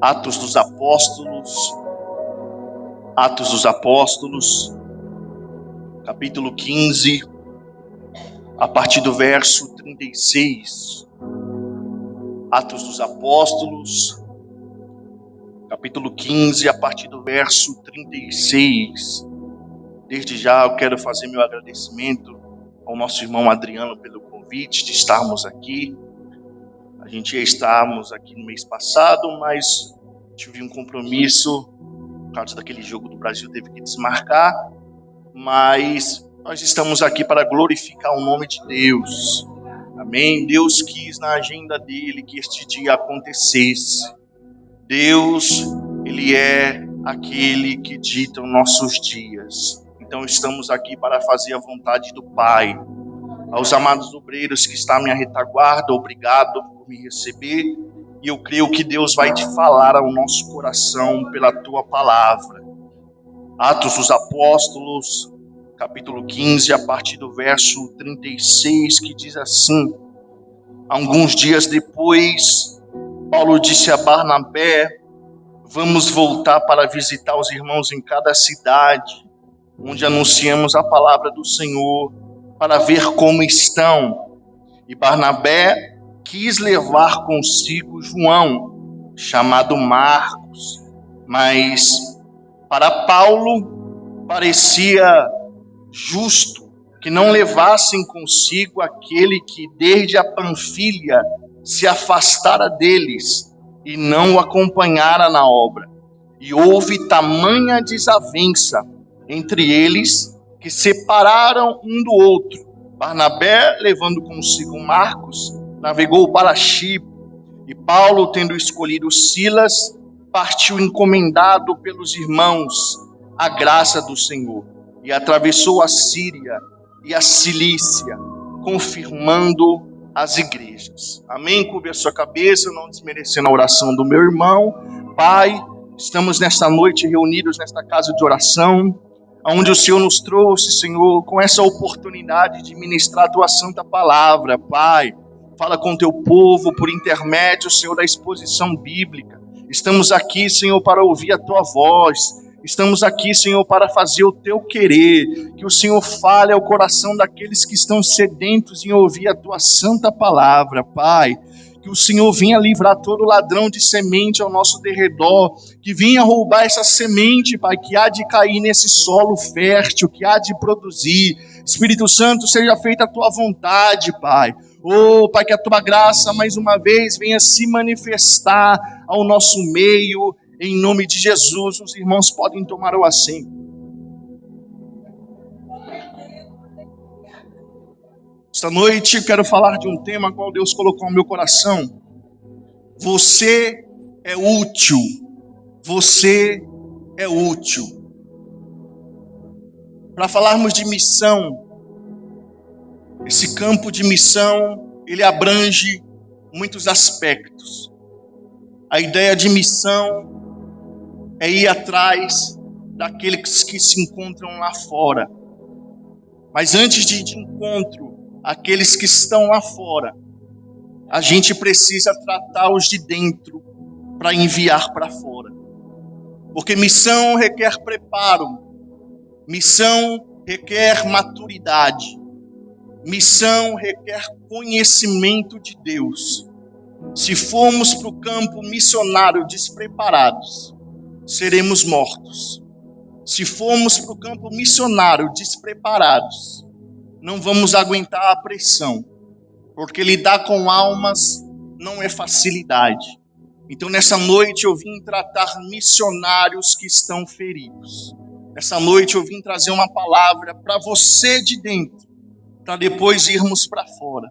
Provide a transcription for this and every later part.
Atos dos Apóstolos, capítulo 15, a partir do verso 36. Atos dos Apóstolos, capítulo 15, a partir do verso 36. Desde já eu quero fazer meu agradecimento ao nosso irmão Adriano pelo convite de estarmos aqui. A gente ia estarmos aqui no mês passado, mas tive um compromisso, por causa daquele jogo do Brasil, teve que desmarcar. Mas nós estamos aqui para glorificar o nome de Deus. Amém? Deus quis na agenda dele que este dia acontecesse. Deus, ele é aquele que dita os nossos dias. Então estamos aqui para fazer a vontade do Pai. Aos amados obreiros que estão à minha retaguarda, obrigado por me receber. E eu creio que Deus vai te falar ao nosso coração pela tua palavra. Atos dos Apóstolos, capítulo 15, a partir do verso 36, que diz assim: alguns dias depois, Paulo disse a Barnabé: vamos voltar para visitar os irmãos em cada cidade, onde anunciamos a palavra do Senhor, para ver como estão. E Barnabé quis levar consigo João, chamado Marcos, mas para Paulo parecia justo que não levassem consigo aquele que desde a Panfilha se afastara deles e não o acompanhara na obra. E houve tamanha desavença entre eles que separaram um do outro. Barnabé, levando consigo Marcos, navegou para Chipre, e Paulo, tendo escolhido Silas, partiu encomendado pelos irmãos à graça do Senhor, e atravessou a Síria e a Cilícia, confirmando as igrejas. Amém? Curve a sua cabeça, não desmerecendo a oração do meu irmão. Pai, estamos nesta noite reunidos nesta casa de oração, onde o Senhor nos trouxe, Senhor, com essa oportunidade de ministrar a tua santa palavra. Pai, fala com o teu povo por intermédio, Senhor, da exposição bíblica. Estamos aqui, Senhor, para ouvir a tua voz. Estamos aqui, Senhor, para fazer o teu querer. Que o Senhor fale ao coração daqueles que estão sedentos em ouvir a tua santa palavra, Pai. Que o Senhor venha livrar todo ladrão de semente ao nosso derredor, que venha roubar essa semente, Pai, que há de cair nesse solo fértil, que há de produzir. Espírito Santo, seja feita a tua vontade, Pai. Oh, Pai, que a tua graça mais uma vez venha se manifestar ao nosso meio, em nome de Jesus. Os irmãos podem tomar o assento. Esta noite eu quero falar de um tema qual Deus colocou no meu coração. Você é útil. Você é útil. Para falarmos de missão, esse campo de missão, ele abrange muitos aspectos. A ideia de missão é ir atrás daqueles que se encontram lá fora. Mas antes de ir de encontro àqueles que estão lá fora, a gente precisa tratar os de dentro para enviar para fora. Porque missão requer preparo, missão requer maturidade, missão requer conhecimento de Deus. Se formos para o campo missionário despreparados, seremos mortos. Se formos para o campo missionário despreparados, não vamos aguentar a pressão, porque lidar com almas não é facilidade. Então nessa noite eu vim tratar missionários que estão feridos. Nessa noite eu vim trazer uma palavra para você de dentro, para depois irmos para fora.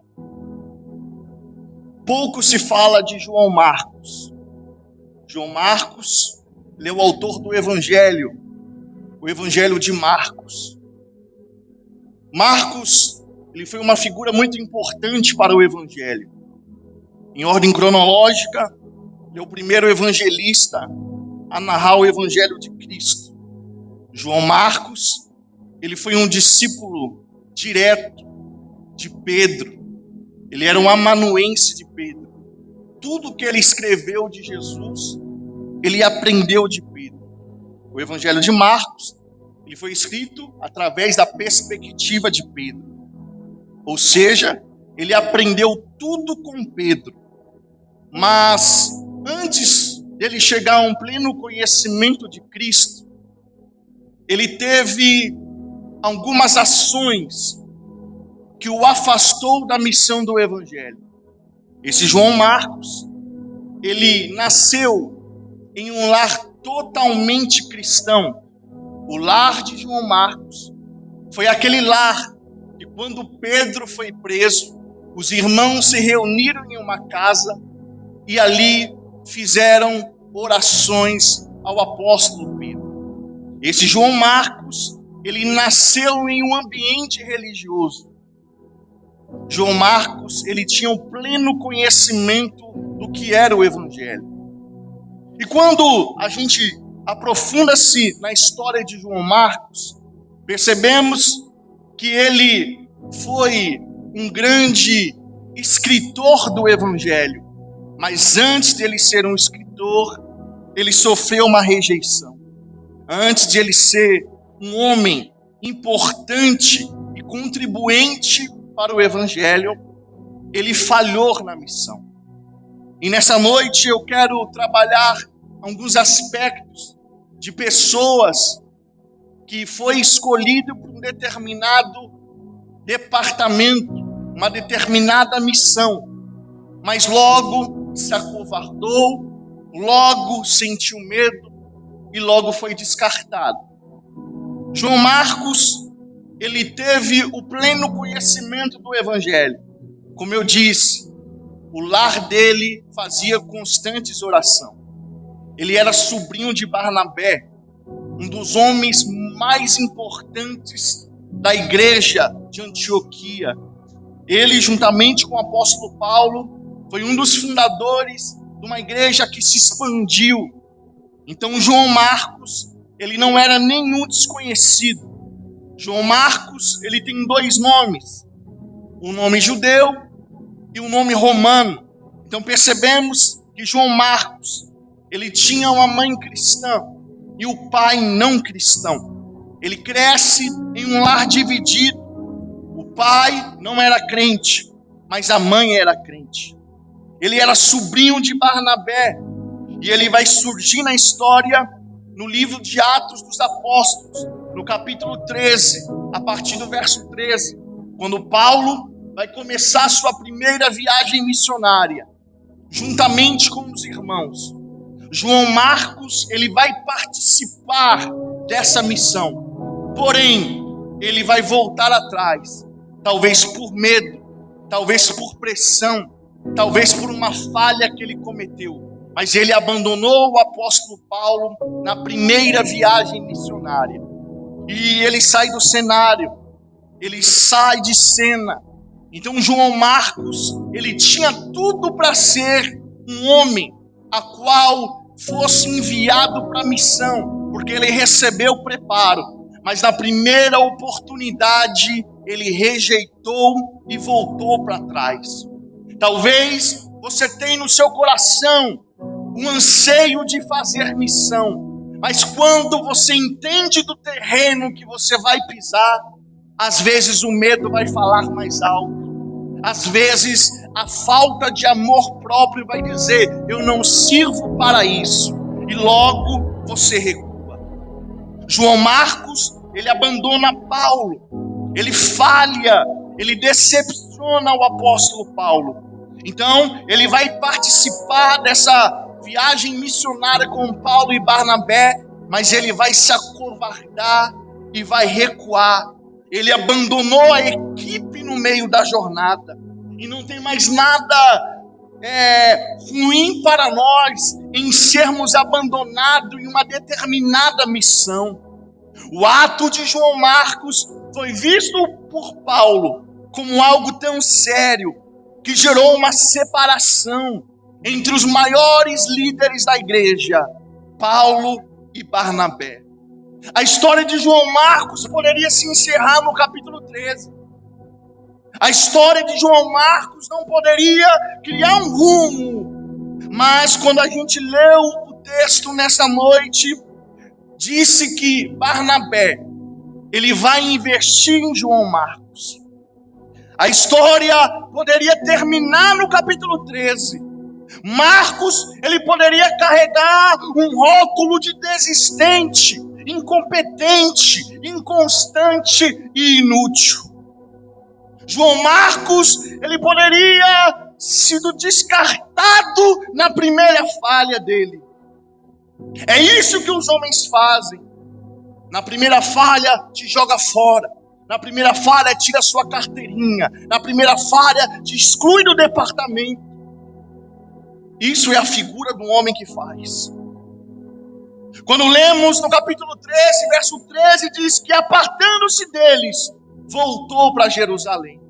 Pouco se fala de João Marcos. João Marcos, ele é o autor do Evangelho, o Evangelho de Marcos. Marcos, ele foi uma figura muito importante para o Evangelho. Em ordem cronológica, ele é o primeiro evangelista a narrar o Evangelho de Cristo. João Marcos, ele foi um discípulo direto de Pedro. Ele era um amanuense de Pedro. Tudo que ele escreveu de Jesus ele aprendeu de Pedro. O Evangelho de Marcos, ele foi escrito através da perspectiva de Pedro. Ou seja, ele aprendeu tudo com Pedro. Mas antes dele chegar a um pleno conhecimento de Cristo, ele teve algumas ações que o afastou da missão do Evangelho. Esse João Marcos, ele nasceu em um lar totalmente cristão. O lar de João Marcos foi aquele lar que, quando Pedro foi preso, os irmãos se reuniram em uma casa e ali fizeram orações ao apóstolo Pedro. Esse João Marcos, ele nasceu em um ambiente religioso. João Marcos, ele tinha um pleno conhecimento do que era o Evangelho. E quando a gente aprofunda-se na história de João Marcos, percebemos que ele foi um grande escritor do Evangelho. Mas antes de ele ser um escritor, ele sofreu uma rejeição. Antes de ele ser um homem importante e contribuinte para o Evangelho, ele falhou na missão. E nessa noite eu quero trabalhar alguns aspectos de pessoas que foi escolhido por um determinado departamento, uma determinada missão, mas logo se acovardou, logo sentiu medo e logo foi descartado. João Marcos, ele teve o pleno conhecimento do Evangelho. Como eu disse, o lar dele fazia constantes orações. Ele era sobrinho de Barnabé, um dos homens mais importantes da igreja de Antioquia. Ele, juntamente com o apóstolo Paulo, foi um dos fundadores de uma igreja que se expandiu. Então, João Marcos, ele não era nenhum desconhecido. João Marcos, ele tem dois nomes, um nome judeu e um nome romano. Então percebemos que João Marcos, ele tinha uma mãe cristã e o pai não cristão. Ele cresce em um lar dividido. O pai não era crente, mas a mãe era crente. Ele era sobrinho de Barnabé e ele vai surgir na história no livro de Atos dos Apóstolos, no capítulo 13, a partir do verso 13, quando Paulo vai começar a sua primeira viagem missionária, juntamente com os irmãos. João Marcos, ele vai participar dessa missão, porém, ele vai voltar atrás, talvez por medo, talvez por pressão, talvez por uma falha que ele cometeu, mas ele abandonou o apóstolo Paulo na primeira viagem missionária. E ele sai do cenário, ele sai de cena. Então João Marcos, ele tinha tudo para ser um homem a qual fosse enviado para a missão, porque ele recebeu preparo, mas na primeira oportunidade ele rejeitou e voltou para trás. Talvez você tenha no seu coração um anseio de fazer missão, mas quando você entende do terreno que você vai pisar, às vezes o medo vai falar mais alto. Às vezes a falta de amor próprio vai dizer, eu não sirvo para isso. E logo você recua. João Marcos, ele abandona Paulo. Ele falha, ele decepciona o apóstolo Paulo. Então ele vai participar dessa viagem missionária com Paulo e Barnabé, mas ele vai se acovardar e vai recuar. Ele abandonou a equipe no meio da jornada. E não tem mais nada ruim para nós em sermos abandonados em uma determinada missão. O ato de João Marcos foi visto por Paulo como algo tão sério que gerou uma separação entre os maiores líderes da igreja, Paulo e Barnabé. A história de João Marcos poderia se encerrar no capítulo 13. A história de João Marcos não poderia criar um rumo. Mas quando a gente leu o texto nessa noite disse que Barnabé, ele vai investir em João Marcos. A história poderia terminar no capítulo 13. Marcos, ele poderia carregar um rótulo de desistente, incompetente, inconstante e inútil. João Marcos, ele poderia sido descartado na primeira falha dele. É isso que os homens fazem. Na primeira falha, te joga fora. Na primeira falha, tira sua carteirinha. Na primeira falha, te exclui do departamento. Isso é a figura do homem que faz. Quando lemos no capítulo 13, verso 13, diz que apartando-se deles, voltou para Jerusalém.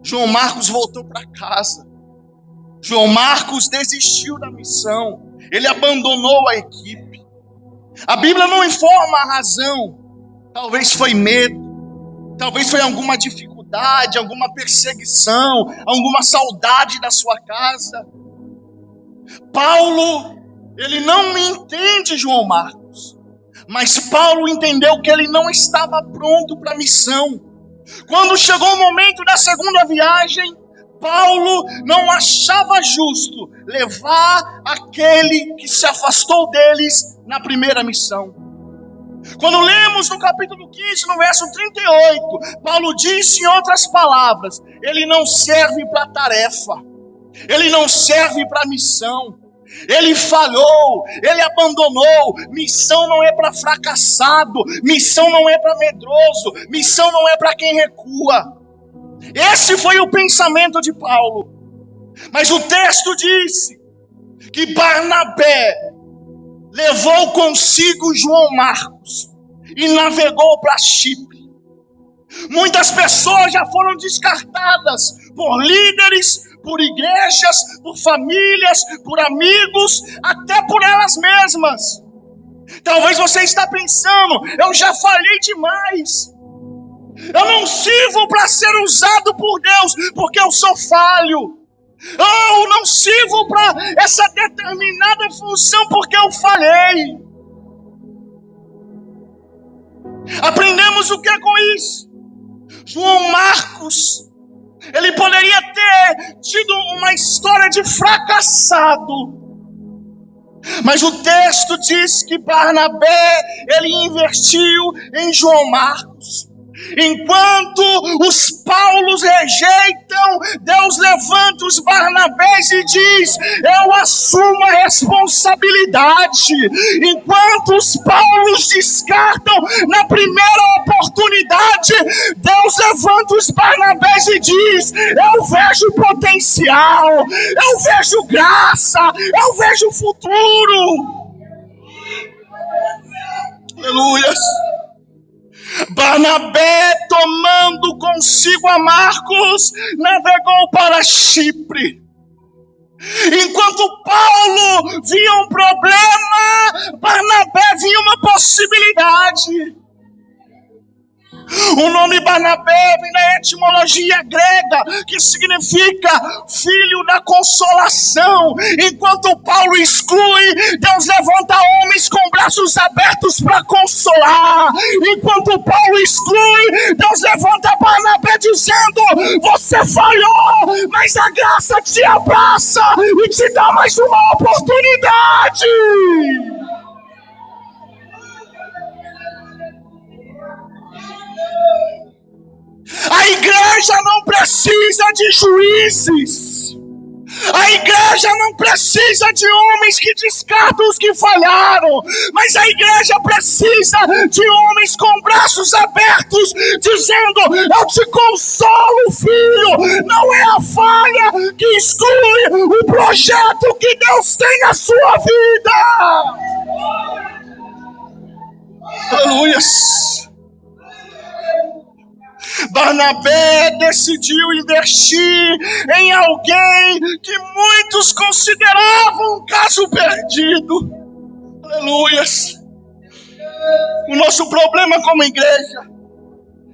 João Marcos voltou para casa. João Marcos desistiu da missão. Ele abandonou a equipe. A Bíblia não informa a razão. Talvez foi medo. Talvez foi alguma dificuldade, alguma perseguição, alguma saudade da sua casa. Paulo, ele não entende João Marcos. Mas Paulo entendeu que ele não estava pronto para a missão. Quando chegou o momento da segunda viagem, Paulo não achava justo levar aquele que se afastou deles na primeira missão. Quando lemos no capítulo 15, no verso 38, Paulo disse em outras palavras, ele não serve para a tarefa, ele não serve para a missão, ele falhou, ele abandonou. Missão não é para fracassado, missão não é para medroso, missão não é para quem recua. Esse foi o pensamento de Paulo. Mas o texto disse que Barnabé levou consigo João Marcos e navegou para Chipre. Muitas pessoas já foram descartadas por líderes, por igrejas, por famílias, por amigos, até por elas mesmas. Talvez você está pensando, eu já falhei demais. Eu não sirvo para ser usado por Deus, porque eu sou falho. Eu não sirvo para essa determinada função, porque eu falhei. Aprendemos o que com isso? João Marcos, ele poderia ter tido uma história de fracassado. Mas o texto diz que Barnabé, ele investiu em João Marcos. Enquanto os Paulos rejeitam, Deus levanta os Barnabés e diz, eu assumo a responsabilidade. Enquanto os Paulos descartam na primeira oportunidade, Deus levanta os Barnabés e diz, eu vejo potencial, eu vejo graça, eu vejo futuro. Aleluia. Barnabé, tomando consigo a Marcos, navegou para Chipre. Enquanto Paulo via um problema, Barnabé via uma possibilidade. O nome Barnabé vem da etimologia grega, que significa filho da consolação. Enquanto Paulo exclui, Deus levanta homens com braços abertos para consolar. Enquanto Paulo exclui, Deus levanta Barnabé dizendo, você falhou, mas a graça te abraça e te dá mais uma oportunidade. A igreja não precisa de juízes. A igreja não precisa de homens que descartam os que falharam. Mas a igreja precisa de homens com braços abertos, dizendo, eu te consolo, filho. Não é a falha que exclui o projeto que Deus tem na sua vida. Aleluia. Barnabé decidiu investir em alguém que muitos consideravam um caso perdido. Aleluia. O nosso problema como igreja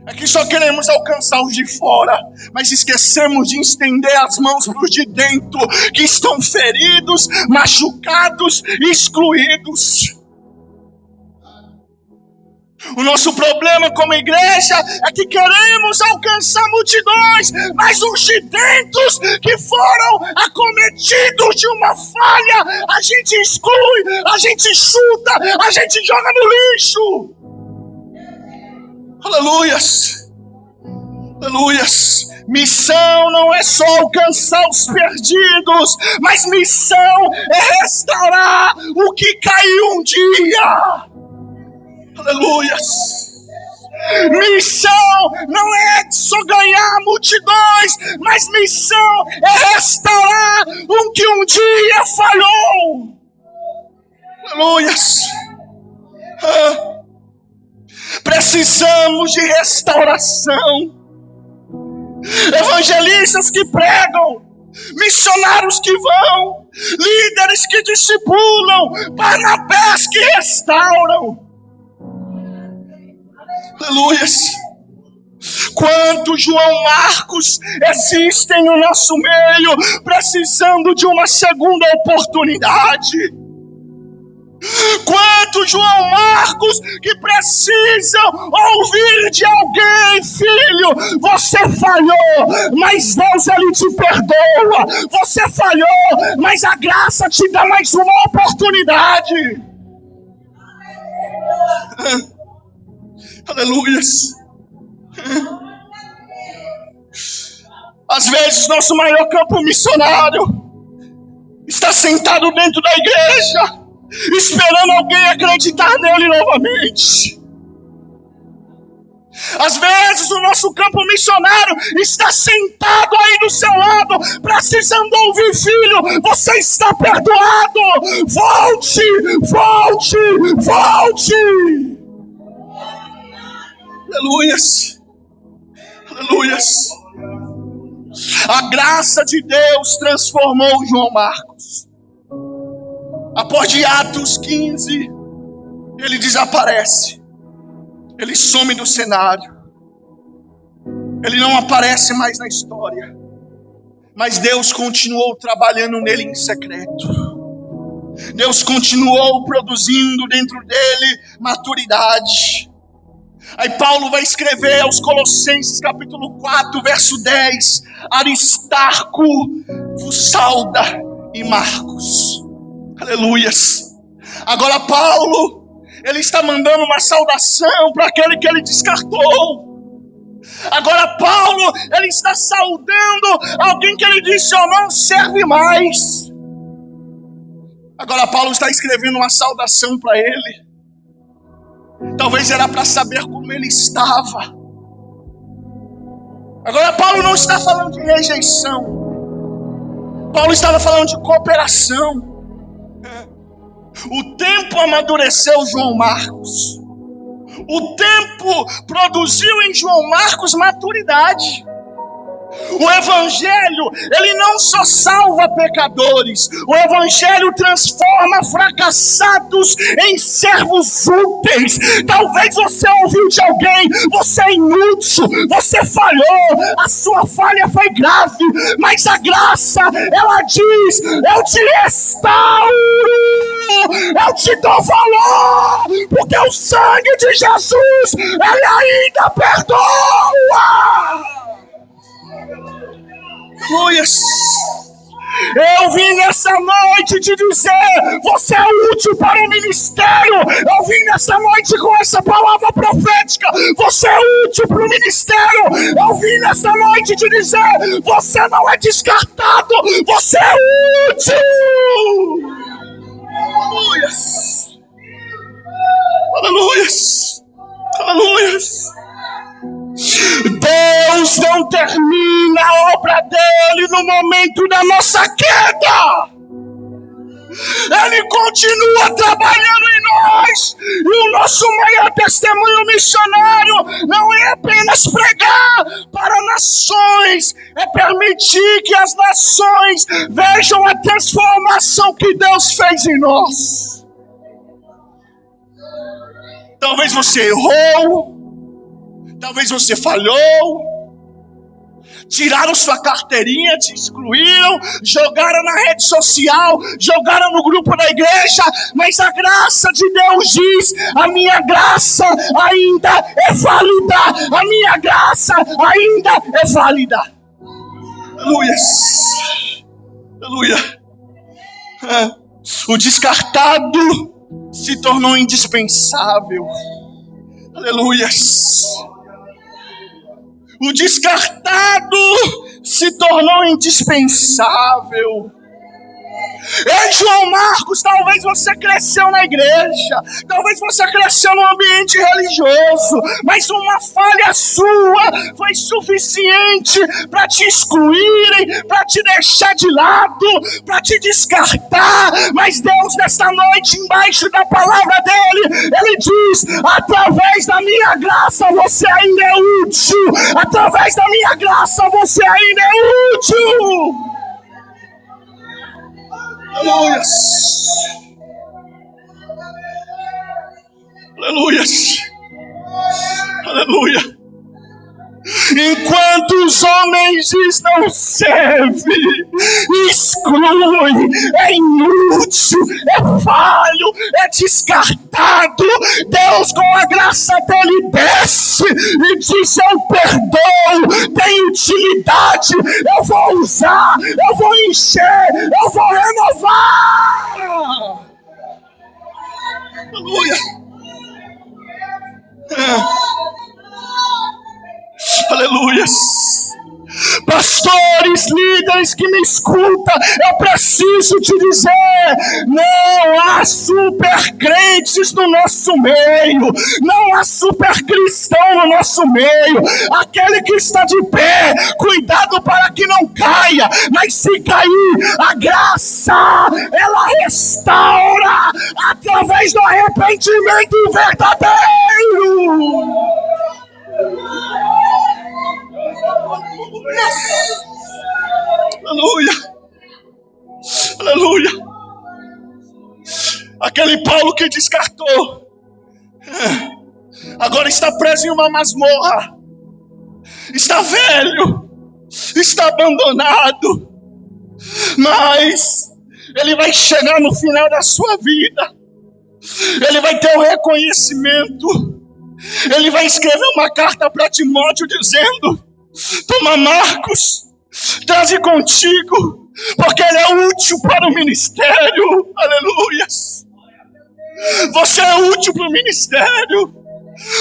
É que só queremos alcançar os de fora, mas esquecemos de estender as mãos para os de dentro, que estão feridos, machucados e excluídos. O nosso problema como igreja é que queremos alcançar multidões, mas os de dentro que foram acometidos de uma falha, a gente exclui, a gente chuta, a gente joga no lixo. Aleluias, aleluias. Missão não é só alcançar os perdidos, mas missão é restaurar o que caiu um dia. Aleluias. Missão não é só ganhar multidões, mas missão é restaurar o que um dia falhou. Aleluias. Precisamos de restauração. Evangelistas que pregam, missionários que vão, líderes que discipulam, Barnabés que restauram. Aleluias. Quantos João Marcos existem no nosso meio, precisando de uma segunda oportunidade? Quantos João Marcos que precisam ouvir de alguém: filho, você falhou, mas Deus ele te perdoa. Você falhou, mas a graça te dá mais uma oportunidade. Aleluias. Às vezes nosso maior campo missionário está sentado dentro da igreja, esperando alguém acreditar nele novamente. Às vezes o nosso campo missionário está sentado aí do seu lado, precisando ouvir: filho, você está perdoado, volte, volte, volte. Aleluias, aleluias. A graça de Deus transformou João Marcos. Após de Atos 15, ele desaparece. Ele some do cenário. Ele não aparece mais na história. Mas Deus continuou trabalhando nele em secreto. Deus continuou produzindo dentro dele maturidade. Aí Paulo vai escrever aos Colossenses capítulo 4, verso 10. Aristarco vos sauda e Marcos. Aleluias. Agora Paulo, ele está mandando uma saudação para aquele que ele descartou. Agora Paulo, ele está saudando alguém que ele disse: ó, não serve mais. Agora Paulo está escrevendo uma saudação para ele. Talvez era para saber como ele estava. Agora Paulo não está falando de rejeição. Paulo estava falando de cooperação. O tempo amadureceu João Marcos. O tempo produziu em João Marcos maturidade. O Evangelho, ele não só salva pecadores. O Evangelho transforma fracassados em servos úteis. Talvez você ouviu de alguém: você é inútil, você falhou, a sua falha foi grave. Mas a graça, ela diz: eu te restauro, eu te dou valor, porque o sangue de Jesus, ele ainda perdoa. Aleluias. Eu vim nessa noite te dizer: você é útil para o ministério. Eu vim nessa noite com essa palavra profética: você é útil para o ministério. Eu vim nessa noite te dizer: você não é descartado, você é útil. Aleluias. Aleluias. Aleluias. Deus não termina a obra dele no momento da nossa queda. Ele continua trabalhando em nós. E o nosso maior testemunho missionário não é apenas pregar para nações, é permitir que as nações vejam a transformação que Deus fez em nós. Talvez você errou. Talvez você falhou, tiraram sua carteirinha, te excluíram, jogaram na rede social, jogaram no grupo da igreja, mas a graça de Deus diz: a minha graça ainda é válida, a minha graça ainda é válida. Aleluia. Aleluia. O descartado se tornou indispensável. Aleluia. O descartado se tornou indispensável. Ei, João Marcos, talvez você cresceu na igreja, talvez você cresceu no ambiente religioso, mas uma falha sua foi suficiente para te excluírem, para te deixar de lado, para te descartar. Mas Deus, nesta noite, embaixo da palavra dele, ele diz: através da minha graça você ainda é útil, através da minha graça você ainda é útil. Aleluia. Aleluia. Aleluia. Enquanto os homens não servem, excluem, é inútil, é falho, é descartado, Deus, com a graça dele, desce e diz: eu perdoo, tem utilidade, eu vou usar, eu vou encher, eu vou renovar. Aleluia. Aleluia. Pastores, líderes que me escutam, eu preciso te dizer: não há super crentes no nosso meio, não há super cristão no nosso meio. Aquele que está de pé, cuidado para que não caia, mas se cair, a graça, ela restaura através do arrependimento verdadeiro. Aleluia. Aleluia. Aquele Paulo que descartou, agora está preso em uma masmorra, está velho, está abandonado, mas ele vai chegar no final da sua vida, ele vai ter o reconhecimento, ele vai escrever uma carta para Timóteo dizendo: toma Marcos, traze contigo, porque ele é útil para o ministério. Aleluia. Você é útil para o ministério.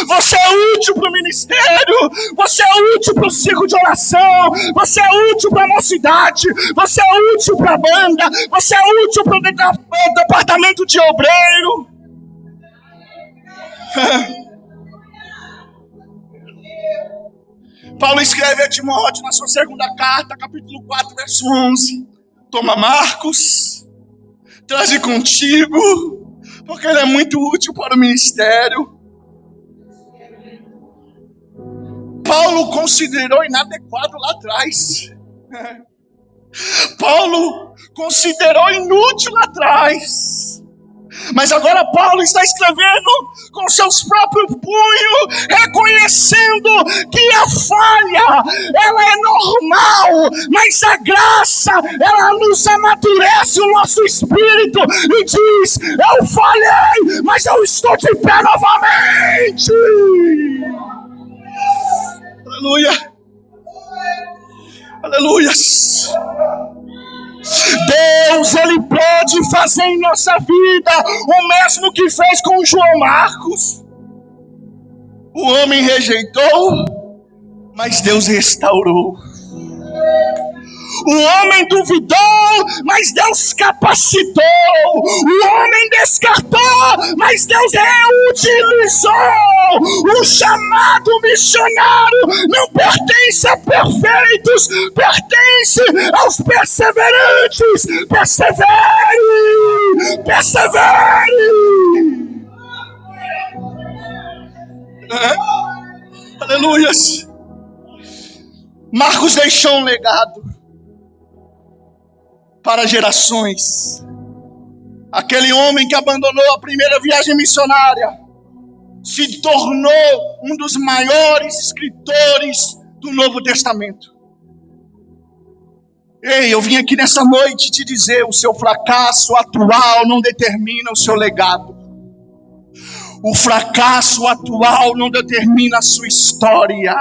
Você é útil para o ministério. Você é útil para o ciclo de oração. Você é útil para a mocidade. Você é útil para a banda. Você é útil para o departamento de obreiro. Paulo escreve a Timóteo na sua segunda carta, capítulo 4, verso 11: toma Marcos, traze contigo, porque ele é muito útil para o ministério. Paulo considerou inadequado lá atrás. Paulo considerou inútil lá atrás. Mas agora Paulo está escrevendo com seus próprios punhos, reconhecendo que a falha, ela é normal, mas a graça, ela nos amadurece o nosso espírito e diz: eu falhei, mas eu estou de pé novamente. Aleluia. Aleluia. Deus, ele pode fazer em nossa vida o mesmo que fez com João Marcos. O homem rejeitou, mas Deus restaurou. O homem duvidou, mas Deus capacitou. O homem descartou, mas Deus reutilizou. O chamado missionário não pertence a perfeitos, pertence aos perseverantes. Persevere, persevere. Aleluia. Marcos deixou um legado para gerações. Aquele homem que abandonou a primeira viagem missionária se tornou um dos maiores escritores do Novo Testamento. Ei, eu vim aqui nessa noite te dizer, o seu fracasso atual não determina o seu legado. O fracasso atual não determina a sua história.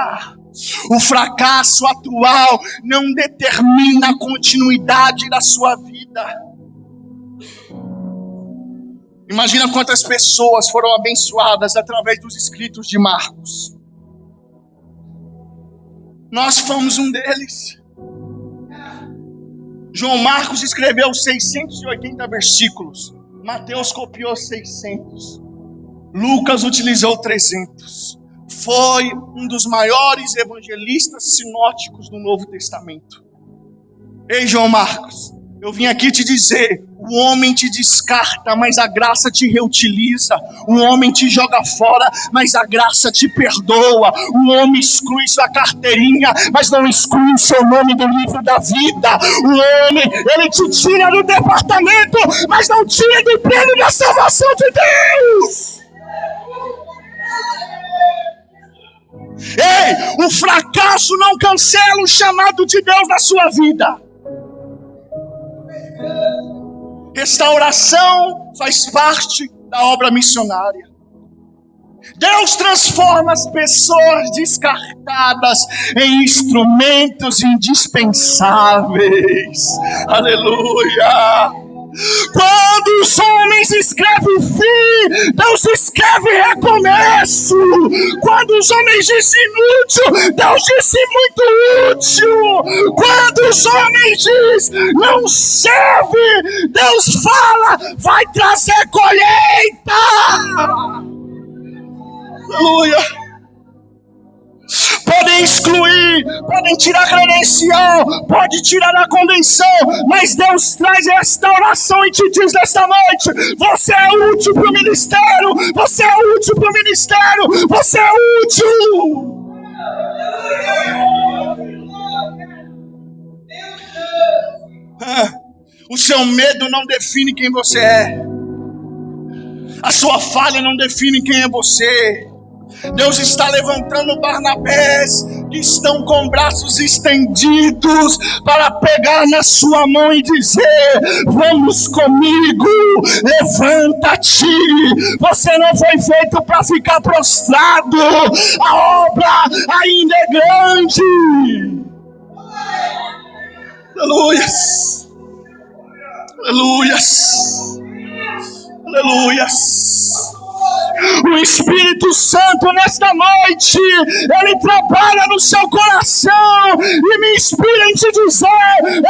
O fracasso atual não determina a continuidade da sua vida. Imagina quantas pessoas foram abençoadas através dos escritos de Marcos. Nós fomos um deles. João Marcos escreveu 680 versículos. Mateus copiou 600. Lucas utilizou 300. Foi um dos maiores evangelistas sinóticos do Novo Testamento. Ei, João Marcos, eu vim aqui te dizer, o homem te descarta, mas a graça te reutiliza. O homem te joga fora, mas a graça te perdoa. O homem exclui sua carteirinha, mas não exclui o seu nome do livro da vida. O homem, ele te tira do departamento, mas não tira do prêmio da salvação de Deus. Ei, o fracasso não cancela o chamado de Deus na sua vida. Restauração faz parte da obra missionária. Deus transforma as pessoas descartadas em instrumentos indispensáveis. Aleluia! Quando os homens escrevem fim, Deus escreve recomeço. Quando os homens dizem inútil, Deus disse muito útil. Quando os homens dizem não serve, Deus fala, vai trazer colheita. Aleluia. Podem excluir, podem tirar credencial, pode tirar a convenção, mas Deus traz restauração e te diz nesta noite, você é útil para o ministério, você é útil para o ministério, você é útil. O seu medo não define quem você é. A sua falha não define quem é você. Deus está levantando Barnabés que estão com braços estendidos para pegar na sua mão e dizer, vamos comigo, levanta-te, você não foi feito para ficar prostrado, a obra ainda é grande. Aleluias, aleluias, aleluias. O Espírito Santo nesta noite, Ele trabalha no seu coração e me inspira em te dizer,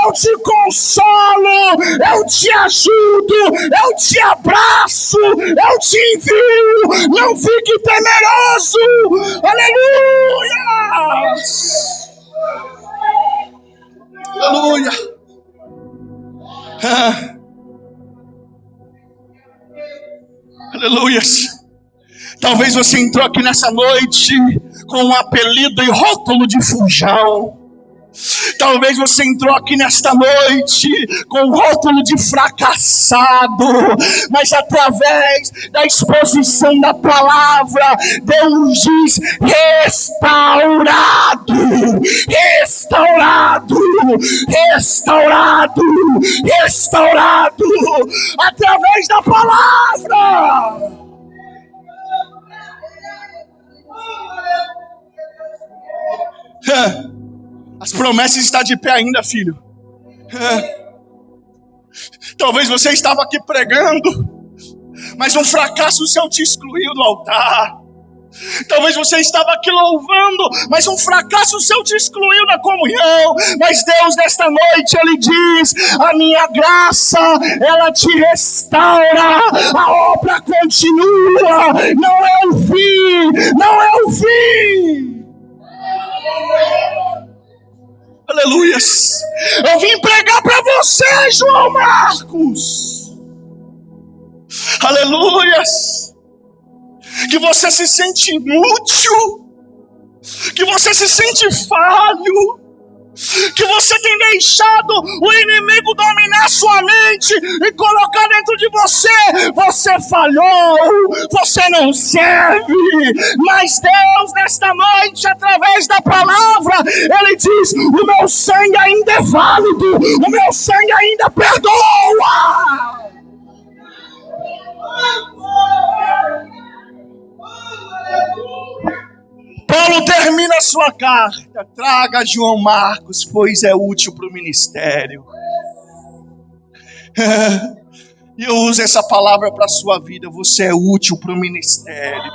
eu te consolo, eu te ajudo, eu te abraço, eu te envio, não fique temeroso. Aleluia! Aleluia! Aleluias! Talvez você entrou aqui nessa noite com um apelido e rótulo de fujão. Talvez você entrou aqui nesta noite com um rótulo de fracassado. Mas através da exposição da palavra, Deus diz restaurado, restaurado, restaurado, restaurado. Através da palavra. As promessas estão de pé ainda, filho. Talvez você estava aqui pregando, mas um fracasso seu te excluiu do altar. Talvez você estava aqui louvando, mas um fracasso seu te excluiu da comunhão. Mas Deus nesta noite, Ele diz, a minha graça, ela te restaura, a obra continua, não é o fim, não é o fim. Aleluias. Eu vim pregar para você, João Marcos. Aleluias. Que você se sente inútil, que você se sente falho, que você tem deixado o inimigo dominar sua mente e colocar dentro de você. Você falhou, você não serve, mas Deus nesta noite, através da palavra, Ele diz: o meu sangue ainda é válido, o meu sangue ainda perdoa. Paulo termina a sua carta: traga João Marcos, pois é útil para o ministério. E eu uso essa palavra para a sua vida: você é útil para o ministério.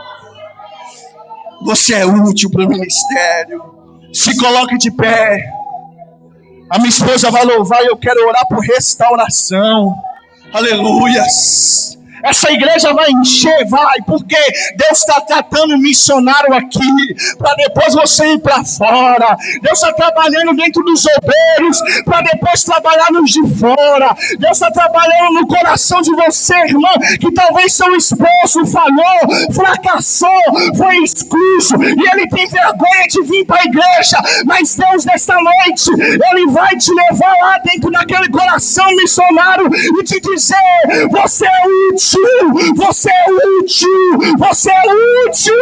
Você é útil para o ministério. Se coloque de pé. A minha esposa vai louvar e eu quero orar por restauração. Aleluias. Essa igreja vai encher, vai, porque Deus está tratando o missionário aqui, para depois você ir para fora. Deus está trabalhando dentro dos obreiros, para depois trabalhar nos de fora. Deus está trabalhando no coração de você, irmã, que talvez seu esposo falhou, fracassou, foi expulso, e ele tem vergonha de vir para a igreja. Mas Deus, nesta noite, Ele vai te levar lá dentro daquele coração missionário e te dizer: você é útil. Você é útil, você é útil.